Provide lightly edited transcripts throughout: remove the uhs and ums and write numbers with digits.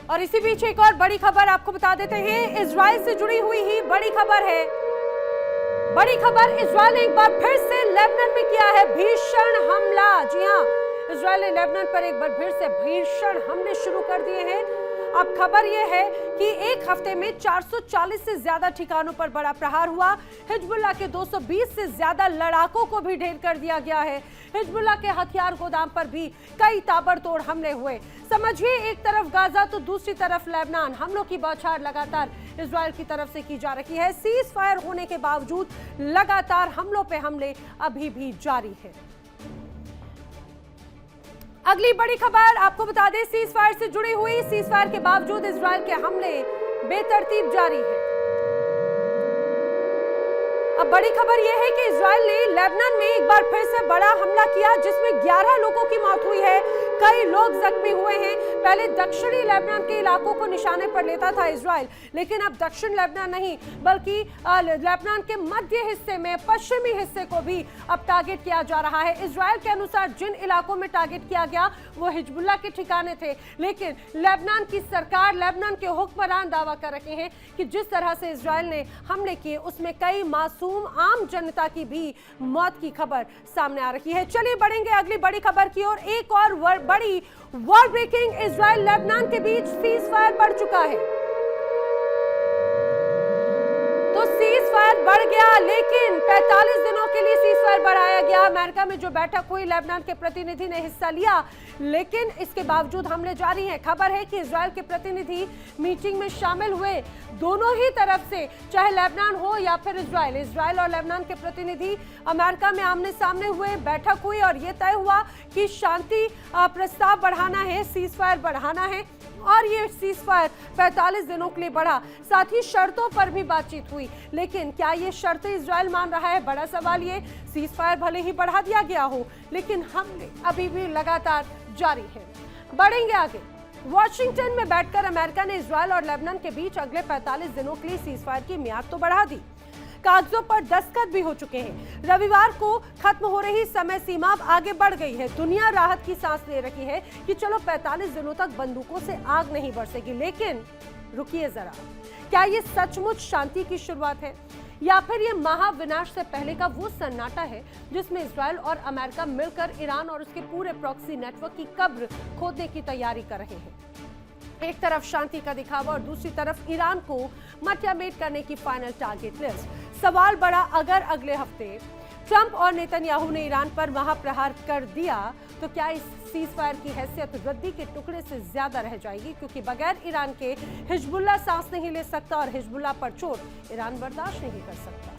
और इसी बीच एक और बड़ी खबर आपको बता देते हैं, इजराइल से जुड़ी हुई ही बड़ी खबर है। बड़ी खबर, इजराइल ने एक बार फिर से लेबनान में किया है भीषण हमला। जी हां, इजराइल ने लेबनान पर एक बार फिर से भीषण हमले शुरू कर दिए हैं। अब खबर यह है कि एक हफ्ते में 440 से ज्यादा ठिकानों पर बड़ा प्रहार हुआ। हिजबुल्लाह के 220 से ज्यादा लड़ाकों को भी ढेर कर दिया गया है। हिजबुल्लाह के हथियार गोदाम पर भी कई ताबड़तोड़ हमले हुए। समझिए, एक तरफ गाजा तो दूसरी तरफ लेबनान। हमलों की बौछार लगातार इजराइल की तरफ से की जा रही है। सीज फायर होने के बावजूद लगातार हमलों पे हमले अभी भी जारी है। अगली बड़ी खबर आपको बता दें, सीज फायर से जुड़ी हुई। सीज फायर के बावजूद इजराइल के हमले बेतरतीब जारी है। अब बड़ी खबर यह है कि इजराइल ने लेबनान में एक बार फिर से बड़ा हमला किया, जिसमें 11 लोगों की मौत हुई है, कई लोग जख्मी हुए हैं। पहले दक्षिणी लेबनान के इलाकों को निशाने पर लेता था इजराइल, लेकिन अब दक्षिण लेबनान नहीं बल्कि लेबनान के मध्य हिस्से में पश्चिमी हिस्से को भी अब टारगेट किया जा रहा है। इजराइल के अनुसार जिन इलाकों में टारगेट किया गया वो हिजबुल्लाह के ठिकाने थे, लेकिन लेबनान की सरकार, लेबनान के हुक्मरान दावा कर रहे हैं कि जिस तरह से इजराइल ने हमले किए उसमें कई मासूम आम जनता की भी मौत की खबर सामने आ रही है। चलिए बढ़ेंगे अगली बड़ी खबर की ओर। एक और बड़ी वॉर ब्रेकिंग, इजराइल लेबनान के बीच सीज फायर बढ़ चुका है। तो सीज फायर बढ़ गया, लेकिन 45 दिनों के लिए सीज फायर बढ़ाया गया। अमेरिका में जो बैठक हुई, लेबनान के प्रतिनिधि ने हिस्सा लिया, लेकिन इसके बावजूद हमले जारी हैं। खबर है कि इजराइल के प्रतिनिधि मीटिंग में शामिल हुए। दोनों ही तरफ से, चाहे लेबनान हो या फिर इजराइल और लेबनान के प्रतिनिधि अमेरिका में आमने सामने हुए, बैठक हुई और यह तय हुआ कि शांति प्रस्ताव बढ़ाना है, सीज फायर बढ़ाना है। और ये सीज फायर 45 दिनों के लिए बढ़ा। साथ ही शर्तों पर भी बातचीत हुई, लेकिन क्या ये शर्तें इजराइल मान रहा है? बड़ा सवाल ये। सीज फायर भले ही बढ़ा दिया गया हो, लेकिन हमले अभी भी लगातार जारी है। बढ़ेंगे आगे। वॉशिंगटन में बैठकर अमेरिका ने इजराइल और लेबनान के बीच अगले 45 दिनों के लिए सीज फायर की मियाद तो बढ़ा दी, कागजों पर दस्तखत भी हो चुके हैं। रविवार को खत्म हो रही समय सीमा अब आगे बढ़ गई है। दुनिया राहत की सांस ले रही है कि चलो 45 दिनों तक बंदूकों से आग नहीं बरसेगी। लेकिन रुकिए जरा, क्या ये सचमुच शांति की शुरुआत है या फिर ये महाविनाश से पहले का वो सन्नाटा है जिसमें इजराइल और अमेरिका मिलकर ईरान और उसके पूरे प्रॉक्सी नेटवर्क की कब्र खोदने की तैयारी कर रहे हैं? एक तरफ शांति का दिखावा और दूसरी तरफ ईरान को मटियामेट करने की फाइनल टारगेट लिस्ट। सवाल बड़ा, अगर अगले हफ्ते ट्रंप और नेतन्याहू ने ईरान पर महाप्रहार कर दिया तो क्या इस सीज फायर की हैसियत रद्दी के टुकड़े से ज्यादा रह जाएगी? क्योंकि बगैर ईरान के हिजबुल्लाह सांस नहीं ले सकता और हिजबुल्लाह पर चोट ईरान बर्दाश्त नहीं कर सकता।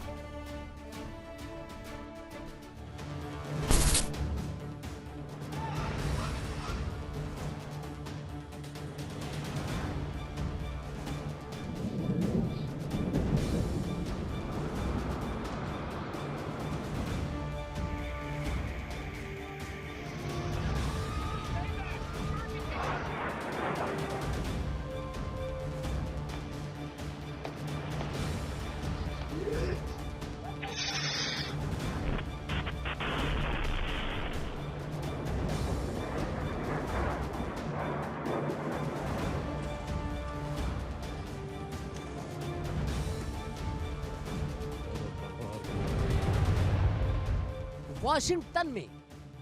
वॉशिंगटन में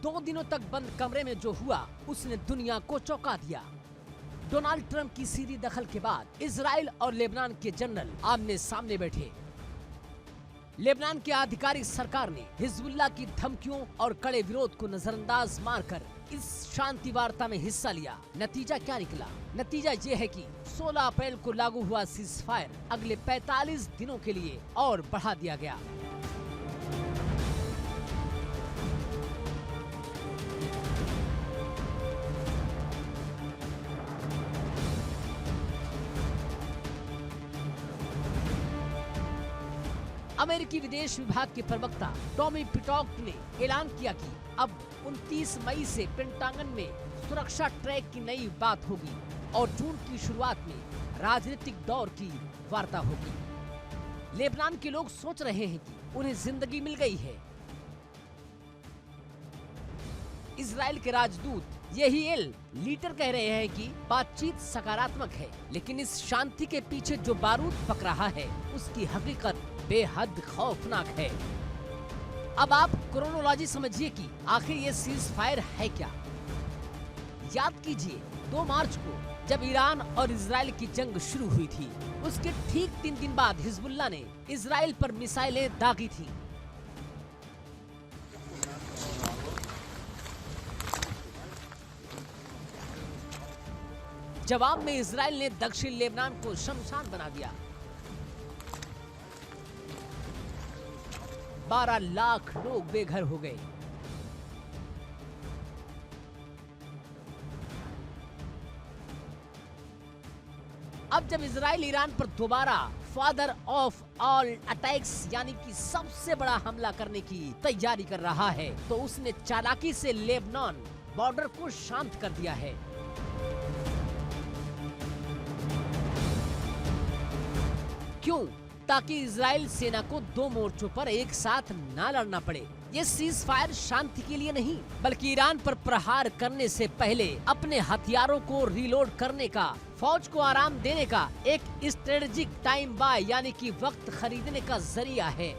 2 दिनों तक बंद कमरे में जो हुआ उसने दुनिया को चौंका दिया। डोनाल्ड ट्रंप की सीधी दखल के बाद इजराइल और लेबनान के जनरल आमने सामने बैठे। लेबनान की आधिकारिक सरकार ने हिजबुल्लाह की धमकियों और कड़े विरोध को नजरअंदाज मारकर इस शांति वार्ता में हिस्सा लिया। नतीजा क्या निकला? नतीजा ये है कि 16 अप्रैल को लागू हुआ सीज फायर अगले 45 दिनों के लिए और बढ़ा दिया गया। अमेरिकी विदेश विभाग के प्रवक्ता टॉमी पिटॉक ने ऐलान किया कि अब 29 मई से पेंटागन में सुरक्षा ट्रैक की नई बात होगी और जून की शुरुआत में राजनीतिक दौर की वार्ता होगी। लेबनान के लोग सोच रहे हैं कि उन्हें जिंदगी मिल गई है। इजराइल के राजदूत यही एल लीटर कह रहे हैं कि बातचीत सकारात्मक है, लेकिन इस शांति के पीछे जो बारूद पक रहा है उसकी हकीकत बेहद खौफनाक है। अब आप क्रोनोलॉजी समझिए कि आखिर ये सीज फायर है क्या। याद कीजिए 2 मार्च को जब ईरान और इजराइल की जंग शुरू हुई थी, उसके ठीक 3 दिन बाद हिजबुल्लाह ने इजराइल पर मिसाइलें दागी थी। जवाब में इजराइल ने दक्षिण लेबनान को शमशान बना दिया। 12 लाख लोग बेघर हो गए। अब जब इजराइल ईरान पर दोबारा फादर ऑफ ऑल अटैक्स यानी कि सबसे बड़ा हमला करने की तैयारी कर रहा है, तो उसने चालाकी से लेबनान बॉर्डर को शांत कर दिया है। क्यों? ताकि इजराइल सेना को 2 मोर्चों पर एक साथ ना लड़ना पड़े। ये सीज फायर शांति के लिए नहीं, बल्कि ईरान पर प्रहार करने से पहले अपने हथियारों को रीलोड करने का, फौज को आराम देने का एक स्ट्रेटेजिक टाइम बाय यानी कि वक्त खरीदने का जरिया है।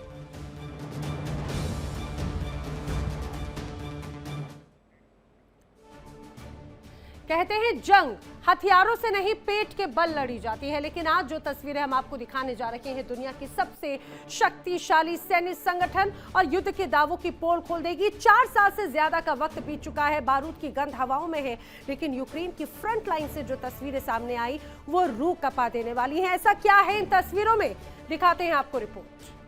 कहते हैं जंग हथियारों से नहीं पेट के बल लड़ी जाती है, लेकिन आज जो तस्वीरें हम आपको दिखाने जा रहे हैं दुनिया की सबसे शक्तिशाली सैन्य संगठन और युद्ध के दावों की पोल खोल देगी। 4 साल से ज्यादा का वक्त बीत चुका है, बारूद की गंध हवाओं में है, लेकिन यूक्रेन की फ्रंट लाइन से जो तस्वीरें सामने आई वो रूह कपा देने वाली है। ऐसा क्या है इन तस्वीरों में, दिखाते हैं आपको रिपोर्ट।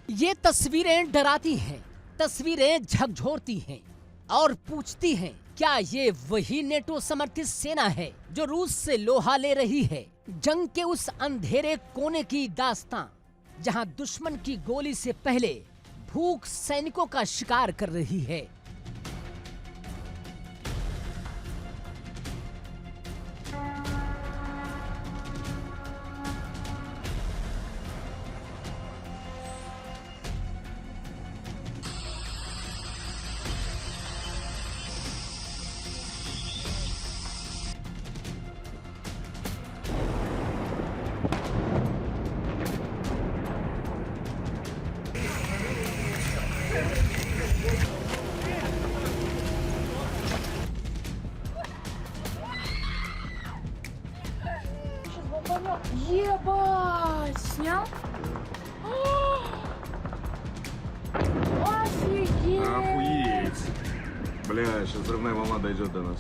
ये तस्वीरें डराती हैं, तस्वीरें झकझोरती हैं और पूछती हैं, क्या ये वही नेटो समर्थित सेना है जो रूस से लोहा ले रही है? जंग के उस अंधेरे कोने की दास्तां, जहां दुश्मन की गोली से पहले भूख सैनिकों का शिकार कर रही है। Ебать! Снял? Офигеть! Охуеть! Бля, сейчас взрывная волна дойдет до нас.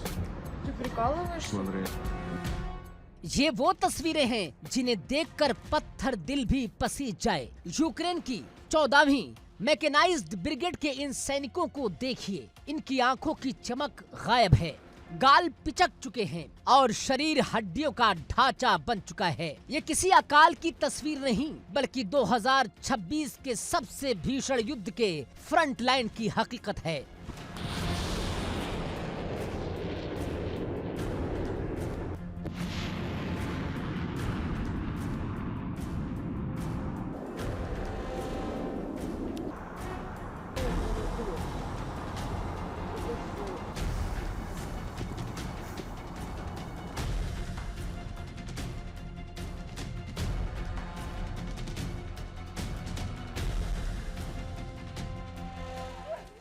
Ты прикалываешься? Смотри. ये वो तस्वीरें हैं जिन्हें देखकर पत्थर दिल भी पसीज जाए। यूक्रेन की 14वीं मैकेनाइज्ड ब्रिगेड के इन सैनिकों को देखिए, इनकी आंखों की चमक गायब है, गाल पिचक चुके हैं और शरीर हड्डियों का ढांचा बन चुका है। ये किसी अकाल की तस्वीर नहीं, बल्कि 2026 के सबसे भीषण युद्ध के फ्रंट लाइन की हकीकत है।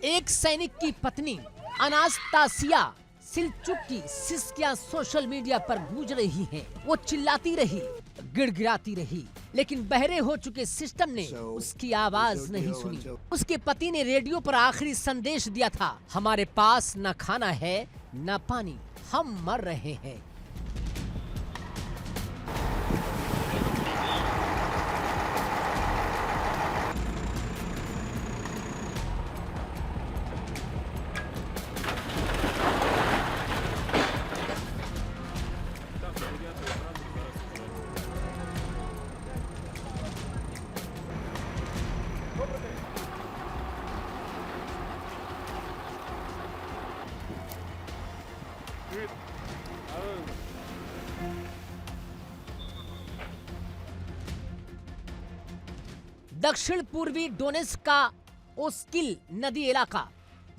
एक सैनिक की पत्नी अनास्तासिया सिल्चुक की सिस्कियां सोशल मीडिया पर गूंज रही हैं। वो चिल्लाती रही, गिड़गिड़ाती रही, लेकिन बहरे हो चुके सिस्टम ने उसकी आवाज नहीं सुनी। उसके पति ने रेडियो पर आखिरी संदेश दिया था, हमारे पास न खाना है न पानी, हम मर रहे हैं। दक्षिण पूर्वी डोनेट्स्क का ओस्किल नदी इलाका,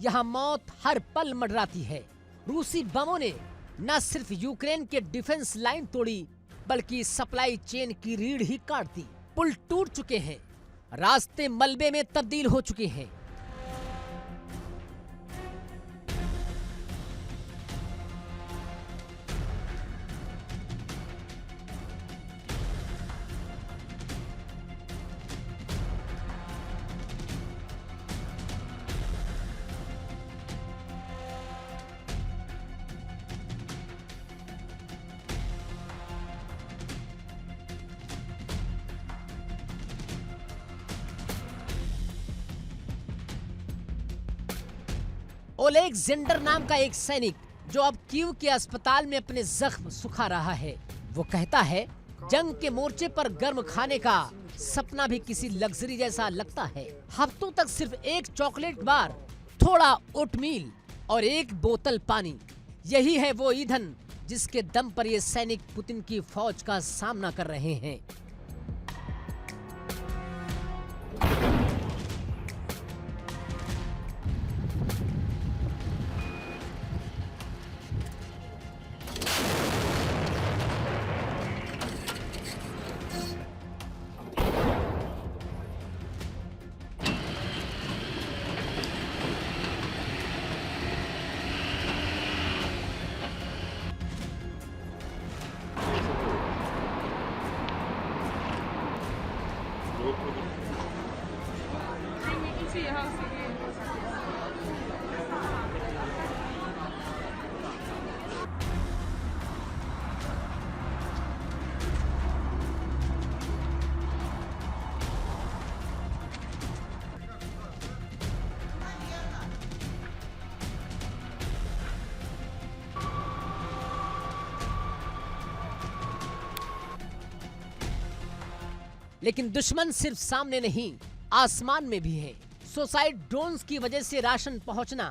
यहाँ मौत हर पल मंडराती है। रूसी बमों ने न सिर्फ यूक्रेन के डिफेंस लाइन तोड़ी, बल्कि सप्लाई चेन की रीढ़ ही काट दी। पुल टूट चुके हैं, रास्ते मलबे में तब्दील हो चुके हैं। ओलेक्जेंडर नाम का एक सैनिक जो अब कीव के अस्पताल में अपने जख्म सुखा रहा है, वो कहता है जंग के मोर्चे पर गर्म खाने का सपना भी किसी लग्जरी जैसा लगता है। हफ्तों तक सिर्फ एक चॉकलेट बार, थोड़ा ओटमील और एक बोतल पानी, यही है वो ईंधन जिसके दम पर ये सैनिक पुतिन की फौज का सामना कर रहे हैं। लेकिन दुश्मन सिर्फ सामने नहीं, आसमान में भी है। सुसाइड ड्रोन्स की वजह से राशन पहुंचना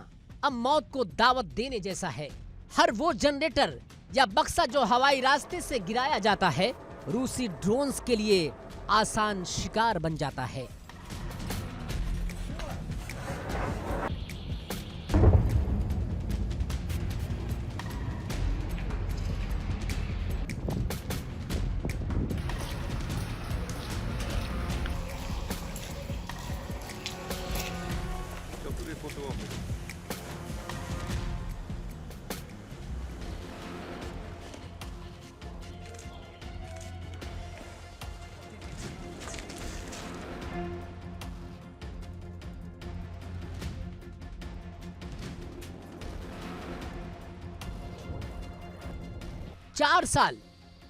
अब मौत को दावत देने जैसा है। हर वो जनरेटर या बक्सा जो हवाई रास्ते से गिराया जाता है, रूसी ड्रोन्स के लिए आसान शिकार बन जाता है। Foto. 4 साल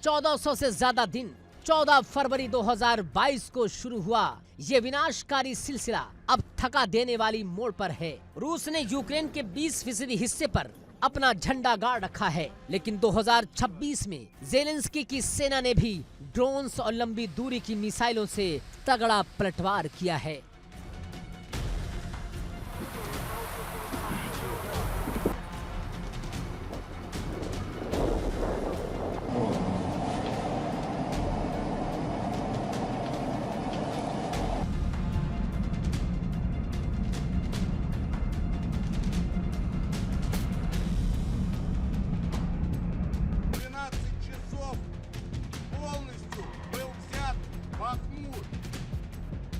1400 से ज्यादा दिन 14 फरवरी 2022 को शुरू हुआ ये विनाशकारी सिलसिला अब थका देने वाली मोड़ पर है। रूस ने यूक्रेन के 20% हिस्से पर अपना झंडा गाड़ रखा है, लेकिन 2026 में ज़ेलेंस्की की सेना ने भी ड्रोन्स और लंबी दूरी की मिसाइलों से तगड़ा पलटवार किया है।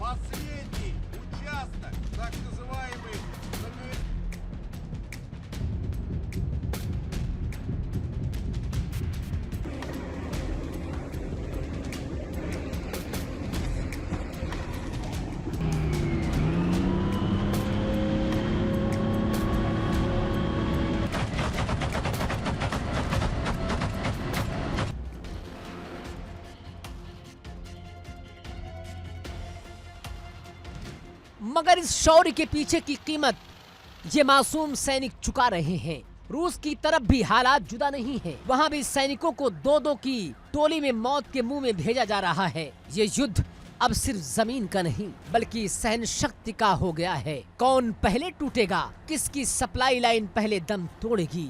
Последний участок, так называемый, मगर इस शौर्य के पीछे की कीमत ये मासूम सैनिक चुका रहे हैं। रूस की तरफ भी हालात जुदा नहीं है। वहाँ भी सैनिकों को 2-2 की टोली में मौत के मुंह में भेजा जा रहा है। ये युद्ध अब सिर्फ जमीन का नहीं बल्कि सहन शक्ति का हो गया है। कौन पहले टूटेगा, किसकी सप्लाई लाइन पहले दम तोड़ेगी,